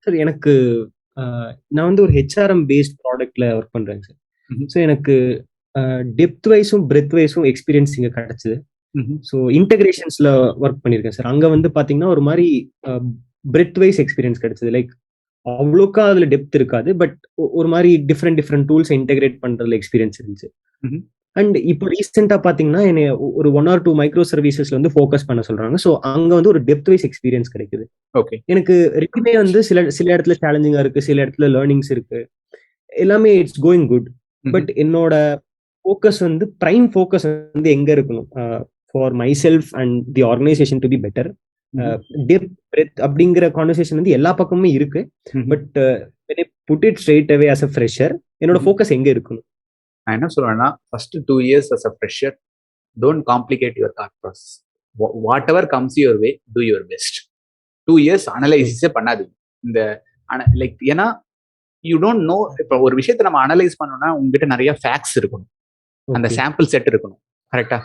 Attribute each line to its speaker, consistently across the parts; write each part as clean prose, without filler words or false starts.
Speaker 1: Sir எனக்கு நான் வந்து ஒரு ஹெச்ஆர்எம் பேஸ்ட் ப்ராடக்ட்ல ஒர்க் பண்றேங்க சார். ஸோ எனக்கு டெப்த் வைஸும் பிரெத் வைஸும் எக்ஸ்பீரியன்ஸ் இங்க கிடைச்சது. ஸோ இன்டகிரேஷன்ஸ்ல ஒர்க் பண்ணியிருக்கேன் சார். அங்க வந்து பாத்தீங்கன்னா ஒரு மாதிரி பிரெத் வைஸ் எக்ஸ்பீரியன்ஸ் கிடைச்சது. லைக் அவ்வளோக்கா அதுல டெப்த் இருக்காது, பட் ஒரு மாதிரி டிஃப்ரெண்ட் டிஃப்ரெண்ட் டூல்ஸ் இன்டகிரேட் பண்றதுல எக்ஸ்பீரியன்ஸ் இருந்துச்சு. அண்ட் இப்போ ரீசெண்டா பாத்தீங்கன்னா என்ன ஒரு 1 or 2 மைக்ரோ சர்வீசஸ்ல வந்து ஃபோக்கஸ் பண்ண சொல்றாங்க. ஸோ அங்க வந்து ஒரு டெப்த் வைஸ் எக்ஸ்பீரியன்ஸ் கிடைக்குது.
Speaker 2: ஓகே.
Speaker 1: எனக்கு ரெண்டுமே வந்து சில சில இடத்துல சேலஞ்சிங்கா இருக்கு, சில இடத்துல லேர்னிங்ஸ் இருக்கு. எல்லாமே இட்ஸ் கோயிங் குட். பட் என்னோட ஃபோக்கஸ் வந்து பிரைம் ஃபோக்கஸ் வந்து எங்க இருக்கணும் for myself and the organisation to be better. Depth breadth அப்படிங்கிற கான்வர்சேஷன் வந்து எல்லா பக்கமுமே இருக்கு. But put it straight away as a fresher என்னோட ஃபோக்கஸ் எங்க இருக்கணும்?
Speaker 2: நான் என்ன சொல்றேன்னா, first 2 years as a fresher, don't complicate your thought process. Whatever comes your way, do your best. 2 years அனலைசிஸே பண்ணாதீங்க. இந்த லைக் ஏன்னா யூ டோன்ட் நோ. இப்போ ஒரு விஷயத்தை நம்ம அனலைஸ் பண்ணோம்னா உங்ககிட்ட நிறைய ஃபேக்ட்ஸ் இருக்கணும், அந்த சாம்பிள் செட் இருக்கணும். கரெக்டா?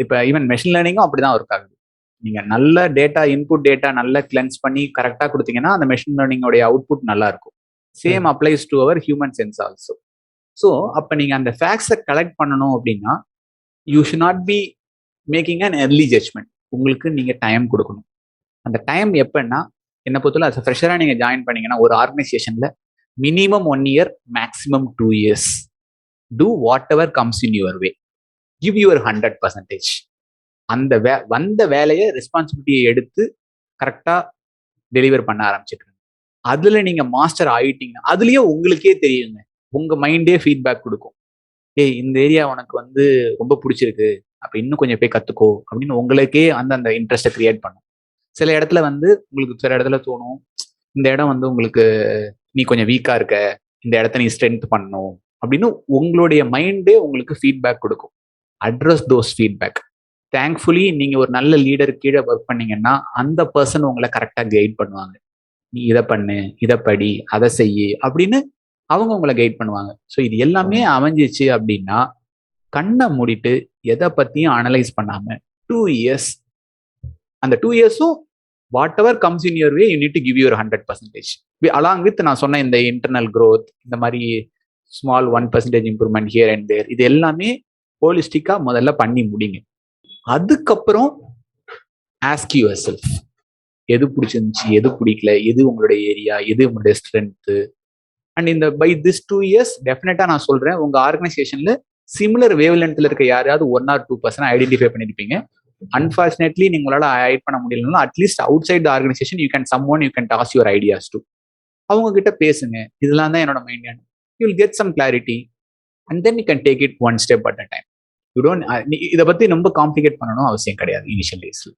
Speaker 2: இப்போ ஈவன் மெஷின் லேர்னிங்கும் அப்படிதான் ஒர்க் ஆகுது. நீங்க நல்ல டேட்டா இன்புட் டேட்டா நல்லா கிளென்ஸ் பண்ணி கரெக்டா கொடுத்தீங்கன்னா அந்த மெஷின் லேர்னிங்கோடைய அவுட்புட் நல்லா இருக்கும். Same applies to our human sense also. So அப்போ நீங்கள் அந்த ஃபேக்ட்ஸை கலெக்ட் பண்ணணும் அப்படின்னா you should not be making an early judgment. உங்களுக்கு நீங்கள் டைம் கொடுக்கணும். அந்த டைம் எப்போன்னா என்னை பொறுத்தவரை அஸ் ஃப்ரெஷராக நீங்கள் ஜாயின் பண்ணீங்கன்னா ஒரு ஆர்கனைசேஷனில் minimum 1 year, maximum 2 years. Do whatever comes in your way, give your 100%. அந்த வந்த வேலையை ரெஸ்பான்சிபிலிட்டியை எடுத்து கரெக்டாக டெலிவர் பண்ண ஆரம்பிச்சிட்டு அதுல நீங்க மாஸ்டர் ஆயிட்டீங்கன்னா அதுலயே உங்களுக்கே தெரியுங்க, உங்க மைண்டே ஃபீட்பேக் கொடுக்கும். ஏய் இந்த ஏரியா உனக்கு வந்து ரொம்ப பிடிச்சிருக்கு, அப்ப இன்னும் கொஞ்சம் போய் கத்துக்கோ அப்படின்னு உங்களுக்கே அந்த இன்ட்ரெஸ்ட்டை கிரியேட் பண்ணும். சில இடத்துல வந்து உங்களுக்கு சில இடத்துல தோணும், இந்த இடம் வந்து உங்களுக்கு நீ கொஞ்சம் வீக்கா இருக்க, இந்த இடத்த நீ ஸ்ட்ரென்த் பண்ணணும் அப்படின்னு உங்களுடைய மைண்டே உங்களுக்கு ஃபீட்பேக் கொடுக்கும். Address those feedback. தேங்க்ஃபுல்லி நீங்க ஒரு நல்ல லீடர் கீழே ஒர்க் பண்ணீங்கன்னா அந்த பர்சன் உங்களை கரெக்டா கைட் பண்ணுவாங்க. நீ இதை பண்ணு, இதை படி, அதை செய்யு அப்படின்னு அவங்க உங்களை கைட் பண்ணுவாங்க. ஸோ இது எல்லாமே அமைஞ்சிச்சு அப்படின்னா கண்ணை மூடிட்டு எதை பத்தியும் அனலைஸ் பண்ணாம 2 years, அந்த 2 yearsம் whatever comes in your way you need to give your 100%. Along with நான் சொன்ன இந்த இன்டர்னல் க்ரோத், இந்த மாதிரி small 1% improvement here and there, இது எல்லாமே ஹோலிஸ்டிக்கா முதல்ல பண்ணி முடிங்க. அதுக்கப்புறம் ஆஸ்க் யுவர் செல்ஃப், எது பிடிச்சிருந்துச்சு, எது பிடிக்கல, எது உங்களுடைய ஏரியா, எது உங்களுடைய ஸ்ட்ரென்த்து. அண்ட் இந்த பை திஸ் 2 years டெஃபினட்டா நான் சொல்றேன், உங்க ஆர்கனைசேஷன்ல சிமிலர் வேவ் லென்த்ல இருக்க யாராவது 1 or 2% ஐடென்டிஃபை பண்ணிருப்பீங்க. அன்பார்ச்சுனேட்லி நீங்களால ஹைட் பண்ண முடியலனாலும் at least outside the organisation you can toss your ideas to. அவங்க கிட்ட பேசுங்க, இதெல்லாம் தான் என்னோட mind. You will get some clarity and then you can take it one step at a time. You don't இதை பத்தி ரொம்ப காம்ப்ளிகேட் பண்ணணும் அவசியம் கிடையாது இனிஷியல் டேஸ்ல.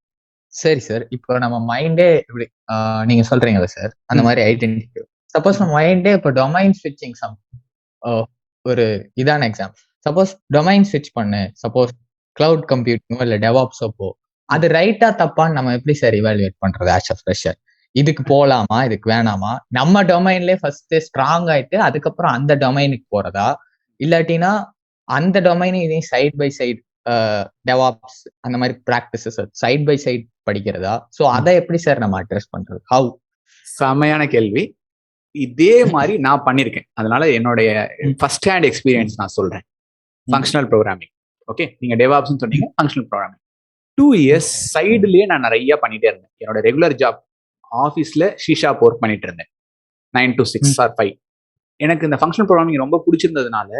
Speaker 3: சரி சார், இப்போ நம்ம மைண்டே இப்படி நீங்க சொல்றீங்கல்ல சார், அந்த மாதிரி ஐடென்டிஃபை. சப்போஸ் நம்ம மைண்டே இப்போ டொமைன் ஸ்விட்சிங் ஒரு இதான எக்ஸாம்பிள். சப்போஸ் டொமைன் ஸ்விட்ச் பண்ணு, சப்போஸ் கிளவுட் கம்ப்யூட்டிங்கோ இல்லை டெவாப்ஸோ, அது ரைட்டா தப்பான்னு நம்ம எப்படி சார் இவாலுவேட் பண்றது ஆஸ் அ ஃப்ரெஷர்? இதுக்கு போகலாமா, இதுக்கு வேணாமா? நம்ம டொமைன்லேயே ஃபர்ஸ்ட் ஸ்ட்ராங் ஆயிட்டு அதுக்கப்புறம் அந்த டொமைனுக்கு போறதா, இல்லாட்டினா அந்த டொமைன் இதையும் சைட் பை சைடு டெவாப்ஸ் அந்த மாதிரி ப்ராக்டிசஸ் சைட் பை சைட் படிக்கிறதா? ஸோ அதை எப்படி சார் நம்ம அட்ரஸ் பண்றது? ஹவு?
Speaker 2: செமையான கேள்வி. இதே மாதிரி நான் பண்ணியிருக்கேன். அதனால என்னுடைய ஃபர்ஸ்ட் ஹேண்ட் எக்ஸ்பீரியன்ஸ் நான் சொல்றேன். Functional programming. ஓகே, நீங்க டெவாப்ஸ்னு சொன்னீங்க, ஃபங்க்ஷனல் ப்ரோக்ராமிங் 2 years சைடுலயே நான் நிறைய பண்ணிட்டே இருந்தேன். என்னோட ரெகுலர் ஜாப் ஆஃபீஸ்ல ஷீஷாப் ஒர்க் பண்ணிட்டு இருந்தேன் 9 to 6 or 5. எனக்கு இந்த ஃபங்க்ஷனல் ப்ரோக்ராமிங் ரொம்ப பிடிச்சிருந்ததுனால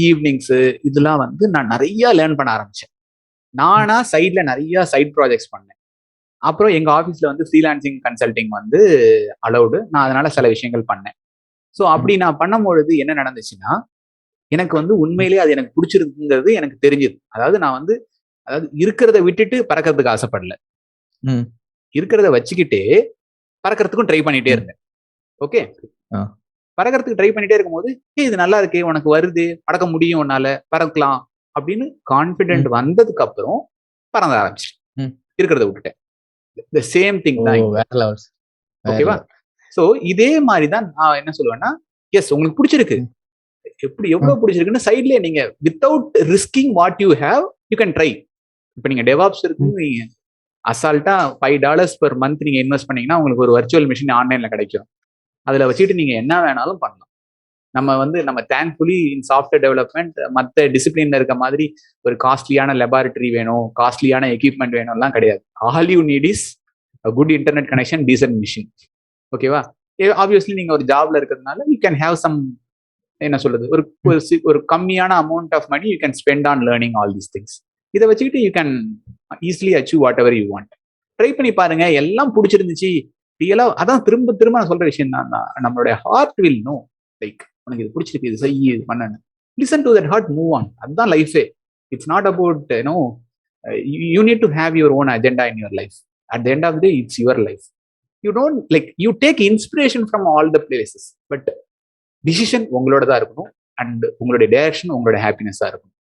Speaker 2: ஈவினிங்ஸ் இதெல்லாம் வந்து நான் நிறைய லேர்ன் பண்ண ஆரம்பிச்சேன். நானா சைட்ல நிறைய சைட் ப்ராஜெக்ட்ஸ் பண்ணேன். அப்புறம் எங்க ஆஃபீஸ்ல வந்து ஃப்ரீலான்சிங் கன்சல்டிங் வந்து அலௌடு. நான் அதனால சில விஷயங்கள் பண்ணேன். ஸோ அப்படி நான் பண்ணும்பொழுது என்ன நடந்துச்சுன்னா, எனக்கு வந்து உண்மையிலேயே அது எனக்கு பிடிச்சிருக்குங்கிறது எனக்கு தெரிஞ்சது. அதாவது நான் வந்து இருக்கிறத விட்டுட்டு பறக்கிறதுக்கு ஆசைப்படல, இருக்கிறத வச்சுக்கிட்டே பறக்கிறதுக்கும் ட்ரை பண்ணிட்டே இருந்தேன். ஓகே, பறக்கிறதுக்கு ட்ரை பண்ணிட்டே இருக்கும்போது இது நல்லா இருக்கு, உனக்கு வருது, பறக்க முடியும், உன்னால பறக்கலாம் அப்படின்னு கான்ஃபிடென்ட் வந்ததுக்கு அப்புறம் பறந்த ஆரம்பிச்சிட்டேன், இருக்கிறத விட்டுட்டேன். the same thing தான். ஓகேவா? சோ இதே மாதிரி தான் நான் என்ன சொல்லுவேன்னா, எஸ் உங்களுக்கு பிடிச்சிருக்கு, எப்படி எவ்வளவு பிடிச்சிருக்குன்னு சைட்லயே நீங்க without risking what you have you can try. இப்ப நீங்க டெவாப்ஸ் இருக்குன்னு அசால்ட்டா $5 per month நீங்க இன்வெஸ்ட் பண்ணீங்கன்னா உங்களுக்கு ஒரு வர்ச்சுவல் மிஷின் ஆன்லைன்ல கிடைக்கும். அதுல வச்சுட்டு நீங்க என்ன வேணாலும் பண்ணலாம். நம்ம தேங்க்ஃபுல்லி இன் சாஃப்ட்வேர் டெவலப்மெண்ட் மற்ற டிசிப்ளின்ல இருக்க மாதிரி ஒரு காஸ்ட்லியான லெபார்டரி வேணும், காஸ்ட்லியான எக்யூப்மெண்ட் வேணும்லாம் கிடையாது. All you need is good internet connection, decent machine. ஓகேவா? ஆப்வியஸ்லி நீங்க ஒரு ஜாப்ல இருக்கிறதுனால யூ கேன் ஹேவ் சம், என்ன சொல்றது, ஒரு கம்மியான amount of money you can spend on learning all these things. இதை வச்சுக்கிட்டு you can easily achieve whatever you want. Try பண்ணி பாருங்க. எல்லாம் பிடிச்சிருந்துச்சு ரியலா, அதான் திரும்ப திரும்ப நான் சொல்ற விஷயம் தான், நம்மளுடைய ஹார்ட் வில் நோ, லைக் உனக்கு இது பிடிச்சிருக்கு, இது செய்ய, இது பண்ணு. Listen to that heart, move on. அதுதான் லைஃபே. It's not about you need to have your own agenda in your life. At the end of the day it's your life. You don't like, you take inspiration from all the places, but decision உங்களோட தான் இருக்கணும். And உங்களுடைய direction உங்களோட ஹாப்பினஸா இருக்கும்.